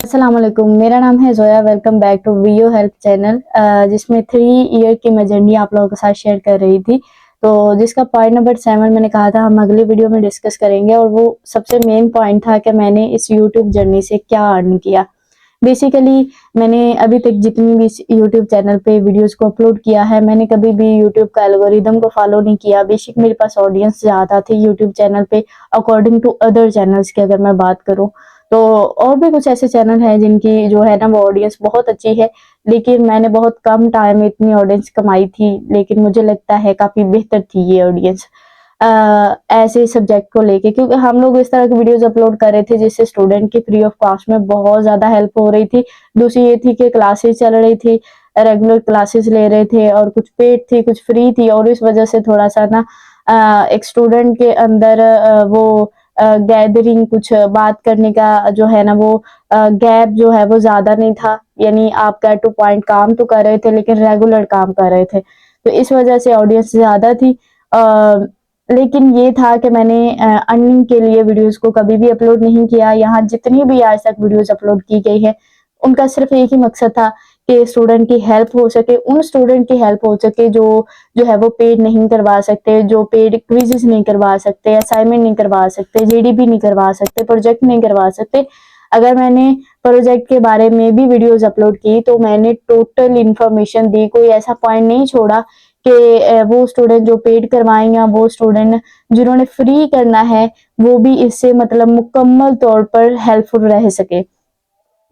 अस्सलाम वालेकुम, मेरा नाम है Zoya. Welcome back to VO health channel, जिसमें 3 ईयर की मैं जर्नी आप लोगों के साथ शेयर कर रही थी। तो जिसका पॉइंट नंबर 7 मैंने कहा था हम अगली वीडियो में डिस्कस करेंगे, और वो सबसे मेन पॉइंट था कि मैंने इस यूट्यूब जर्नी से क्या अर्न किया। बेसिकली मैंने अभी तक जितनी भी इस यूट्यूब चैनल पे वीडियोस को अपलोड किया है, मैंने कभी भी यूट्यूब का एल्गोरिदम को फॉलो नहीं किया। बेशक मेरे पास ऑडियंस ज़्यादा थी यूट्यूब चैनल पे अकॉर्डिंग टू अदर चैनल्स की अगर मैं बात करूँ, तो और भी कुछ ऐसे चैनल हैं जिनकी जो है ना वो ऑडियंस बहुत अच्छी है, लेकिन मैंने बहुत कम टाइम में इतनी ऑडियंस कमाई थी, लेकिन मुझे लगता है काफ़ी बेहतर थी ये ऑडियंस ऐसे सब्जेक्ट को लेके, क्योंकि हम लोग इस तरह की वीडियोस अपलोड कर रहे थे जिससे स्टूडेंट की फ्री ऑफ कॉस्ट में बहुत ज़्यादा हेल्प हो रही थी। दूसरी ये थी कि क्लासेस चल रही थी, रेगुलर क्लासेस ले रहे थे, और कुछ पेड थी, कुछ फ्री थी, और इस वजह से थोड़ा-सा ना एक स्टूडेंट के अंदर वो गैदरिंग कुछ बात करने का जो है ना वो गैप जो है वो ज़्यादा नहीं था। यानी आप गेट टू पॉइंट काम तो कर रहे थे, लेकिन रेगुलर काम कर रहे थे। तो इस वजह से ऑडियंस ज़्यादा थी। लेकिन ये था कि मैंने अर्निंग के लिए वीडियोज़ को कभी भी अपलोड नहीं किया। यहाँ जितनी भी आज तक वीडियोज़ अपलोड की गई है, उनका सिर्फ़ एक ही मकसद था कि स्टूडेंट की हेल्प हो सके, उन स्टूडेंट की हेल्प हो सके जो जो है वो पेड नहीं करवा सकते, जो पेड क्विज़ेज़ नहीं करवा सकते, असाइनमेंट नहीं करवा सकते, जीडीपी नहीं करवा सकते, प्रोजेक्ट नहीं करवा सकते। अगर मैंने प्रोजेक्ट के बारे में भी वीडियोज़ अपलोड की, तो मैंने टोटल इन्फॉर्मेशन दी, कोई ऐसा पॉइंट नहीं छोड़ा कि वो स्टूडेंट जो पेड करवाएँ या वो स्टूडेंट जिन्होंने फ्री करना है, वो भी इससे मतलब मुकम्मल तौर पर हेल्पफुल रह सके।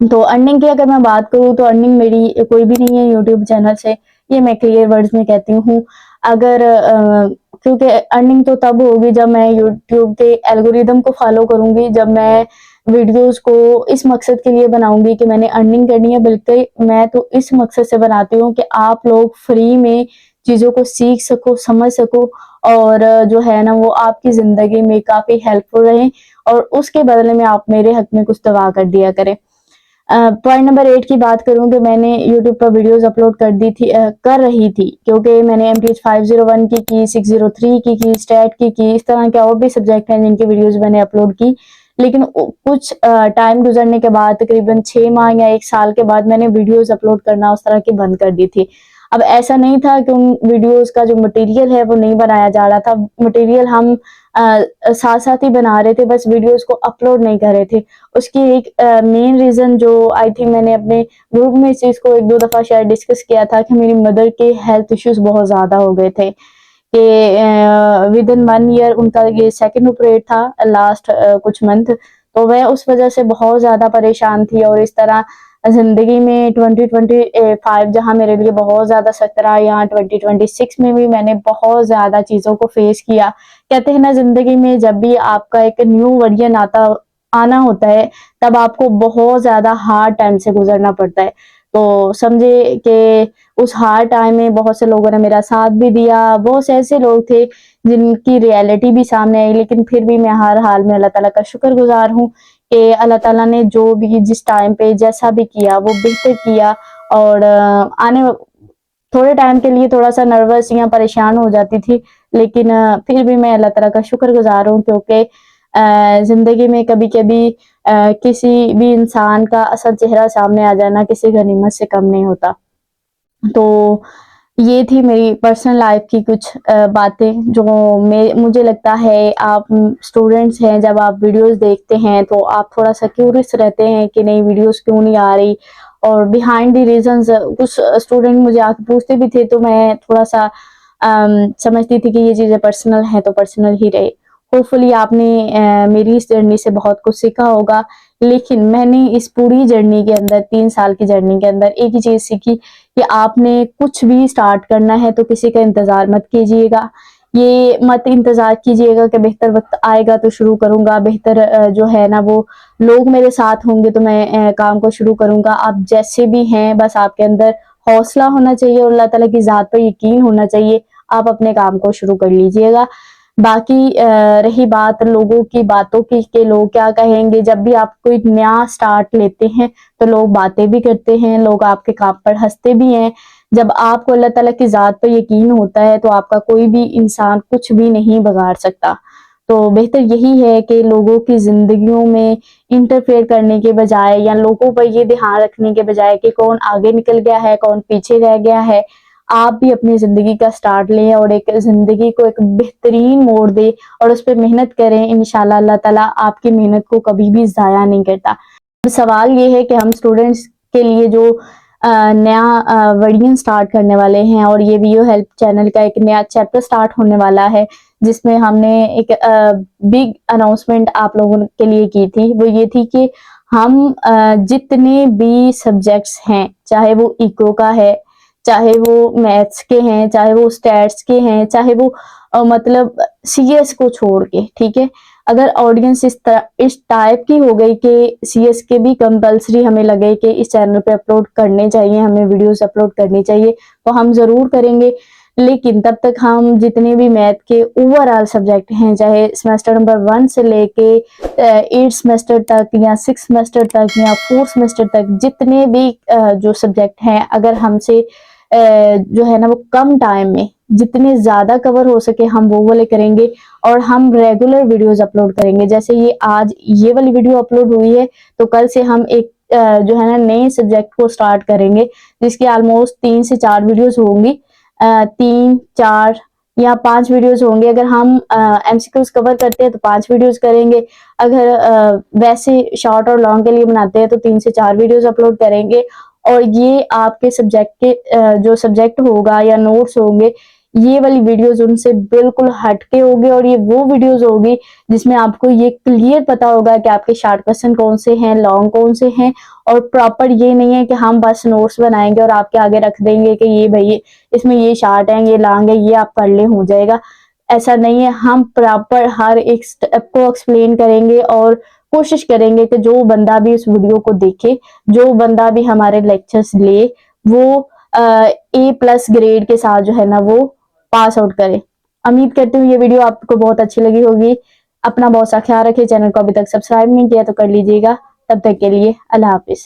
तो अर्निंग की अगर मैं बात करूँ, तो अर्निंग मेरी कोई भी नहीं है यूट्यूब चैनल से, ये मैं क्लियर वर्ड्स में कहती हूँ। अगर क्योंकि अर्निंग तो तब होगी जब मैं यूट्यूब के एल्गोरिदम को फॉलो करूँगी, जब मैं वीडियोज़ को इस मकसद के लिए बनाऊँगी कि मैंने अर्निंग करनी है, बल्कि मैं तो इस मकसद से बनाती हूँ कि आप लोग फ्री में चीज़ों को सीख सको, समझ सको, और जो है ना वो आपकी ज़िंदगी में काफ़ी हेल्पफुल रहें, और उसके बदले में आप मेरे हक में कुछ दुआ कर दिया करें। पॉइंट नंबर 8 की बात करूँ कि मैंने यूट्यूब पर वीडियोज़ अपलोड कर रही थी, क्योंकि मैंने एमटीएच 501 की, 603 की, स्टैट की, इस तरह के और भी सब्जेक्ट हैं जिनकी वीडियोज़ मैंने अपलोड की। लेकिन कुछ टाइम गुज़रने के बाद, तकरीबन 6 माह या 1 साल के बाद, मैंने वीडियोज़ अपलोड करना उस तरह की बंद कर दी थी। अब ऐसा नहीं था कि उन वीडियोज़ का जो मटेरियल है वो नहीं बनाया जा रहा था, मटेरियल हम साथ-साथ ही बना रहे थे, बस वीडियोज़ को अपलोड नहीं कर रहे थे। उसकी एक मेन रीज़न जो आई थिंक मैंने अपने ग्रुप में इस चीज़ को 1-2 दफ़ा शायद डिस्कस किया था कि मेरी मदर के हेल्थ इश्यूज़ बहुत ज़्यादा हो गए थे, कि विदिन 1 ईयर उनका ये सेकंड ऑपरेट था लास्ट कुछ मंथ, तो वह उस वज़ह से बहुत ज़्यादा परेशान थी, और इस तरह ज़िंदगी में 2025 जहाँ मेरे लिए बहुत ज़्यादा सख्त रहा, यहाँ 2026 में भी मैंने बहुत ज़्यादा चीज़ों को फेस किया। कहते हैं ना, ज़िंदगी में जब भी आपका एक न्यू वर्जन आना होता है, तब आपको बहुत ज़्यादा हार्ड टाइम से गुज़रना पड़ता है। तो समझिए कि उस हार्ड टाइम में बहुत से लोगों ने मेरा साथ भी दिया, बहुत से ऐसे लोग थे जिनकी रियलिटी भी सामने आई, लेकिन फिर भी मैं हर हाल में अल्लाह ताला का शुक्रगुज़ार हूँ कि अल्लाह ताला ने जो भी जिस टाइम पे जैसा भी किया वो बेहतर किया। और आने थोड़े टाइम के लिए थोड़ा-सा नर्वस या परेशान हो जाती थी, लेकिन फिर भी मैं अल्लाह ताला का शुक्रगुज़ार हूँ, क्योंकि ज़िंदगी में कभी-कभी किसी भी इंसान का असल चेहरा सामने आ जाना किसी गनीमत से कम नहीं होता। तो ये थी मेरी पर्सनल लाइफ़ की कुछ बातें जो मुझे लगता है आप स्टूडेंट्स हैं, जब आप वीडियोज़ देखते हैं तो आप थोड़ा-सा क्यूरियस रहते हैं कि नहीं वीडियोज़ क्यों नहीं आ रही, और बिहाइंड द रीज़न्स कुछ स्टूडेंट मुझे आके पूछते भी थे, तो मैं थोड़ा-सा समझती थी कि ये चीज़ें पर्सनल हैं तो पर्सनल ही रहे। होपफुली आपने मेरी इस जर्नी से बहुत कुछ सीखा होगा, लेकिन मैंने इस पूरी जर्नी के अंदर 3 साल की जर्नी के अंदर एक ही चीज़ सीखी कि आपने कुछ भी स्टार्ट करना है तो किसी का इंतज़ार मत कीजिएगा। ये मत इंतज़ार कीजिएगा कि बेहतर वक़्त आएगा तो शुरू करूँगा, बेहतर जो है ना वो लोग मेरे साथ होंगे तो मैं काम को शुरू करूँगा। आप जैसे भी हैं, बस आपके अंदर हौसला होना चाहिए और अल्लाह ताला की ज़ात पे यकीन होना चाहिए। आप अपने काम को शुरू कर लीजिएगा। बाकी रही बात लोगों की बातों की कि लोग क्या कहेंगे, जब भी आप कोई नया स्टार्ट लेते हैं तो लोग बातें भी करते हैं, लोग आपके काम पर हँसते भी हैं। जब आपको अल्लाह ताला की ज़ात पे यकीन होता है तो आपका कोई भी इंसान कुछ भी नहीं बिगाड़ सकता। तो बेहतर यही है कि लोगों की ज़िंदगियों में इंटरफेयर करने के बजाय या लोगों पर ये ध्यान रखने के बजाय कि कौन आगे निकल गया है, कौन पीछे रह गया है, आप भी अपनी ज़िंदगी का स्टार्ट लें और एक ज़िंदगी को एक बेहतरीन मोड़ दें और उस पे मेहनत करें। इंशाल्लाह अल्लाह ताला आपकी मेहनत को कभी भी ज़ाया नहीं करता। सवाल ये है कि हम स्टूडेंट्स के लिए जो नया वर्जन स्टार्ट करने वाले हैं और ये वीओ हेल्प चैनल का एक नया चैप्टर स्टार्ट होने वाला है, जिसमें हमने एक बिग अनाउंसमेंट आप लोगों के लिए की थी। वो ये थी कि हम जितने भी सब्जेक्ट्स हैं, चाहे वो इको का है, चाहे वो मैथ्स के हैं, चाहे वो स्टैट्स के हैं, चाहे वो मतलब सीएस को छोड़ के, ठीक है, अगर ऑडियंस इस टाइप की हो गई कि सीएस के भी कंपलसरी हमें लगे कि इस चैनल पे अपलोड करने चाहिए, हमें वीडियोस अपलोड करनी चाहिए, तो हम जरूर करेंगे। लेकिन तब तक हम जितने भी मैथ के ओवरऑल सब्जेक्ट हैं, चाहे सेमेस्टर नंबर 1 से लेके 8 सेमेस्टर तक या 6 सेमेस्टर तक या 4 सेमेस्टर तक, जितने भी जो सब्जेक्ट हैं, अगर हमसे जो है ना वो कम टाइम में जितने ज्यादा कवर हो सके हम वो वाले करेंगे और हम रेगुलर वीडियोस अपलोड करेंगे। जैसे ये आज ये वाली वीडियो अपलोड हुई है, तो कल से हम एक जो है ना नए सब्जेक्ट को स्टार्ट करेंगे, जिसकी ऑलमोस्ट 3 से 4 वीडियोस होंगी, 3, 4 या 5 वीडियोस होंगे। अगर हम एमसीक्यूज कवर करते हैं तो 5 वीडियोस करेंगे, अगर वैसे शॉर्ट और लॉन्ग के लिए बनाते हैं तो 3 से 4 वीडियोस अपलोड करेंगे। और ये आपके सब्जेक्ट के जो सब्जेक्ट होगा या नोट्स होंगे, ये वाली वीडियोस उनसे बिल्कुल हटके होगी और ये वो वीडियोस होगी जिसमें आपको ये क्लियर पता होगा कि आपके शॉर्ट क्वेश्चन कौन से हैं, लॉन्ग कौन से हैं। और प्रॉपर ये नहीं है कि हम बस नोट्स बनाएंगे और आपके आगे रख देंगे कि ये भाई इसमें ये शॉर्ट है, ये लॉन्ग है, ये आप कर ले, हो जाएगा। ऐसा नहीं है, हम प्रॉपर हर एक स्टेप को एक्सप्लेन करेंगे और कोशिश करेंगे कि जो बंदा भी इस वीडियो को देखे, जो बंदा भी हमारे लेक्चर्स ले, वो A+ ग्रेड के साथ जो है ना वो पास आउट करे। उम्मीद करती हूँ ये वीडियो आपको बहुत अच्छी लगी होगी। अपना बहुत सा ख्याल रखिए, चैनल को अभी तक सब्सक्राइब नहीं किया तो कर लीजिएगा। तब तक के लिए अल्लाह हाफिज।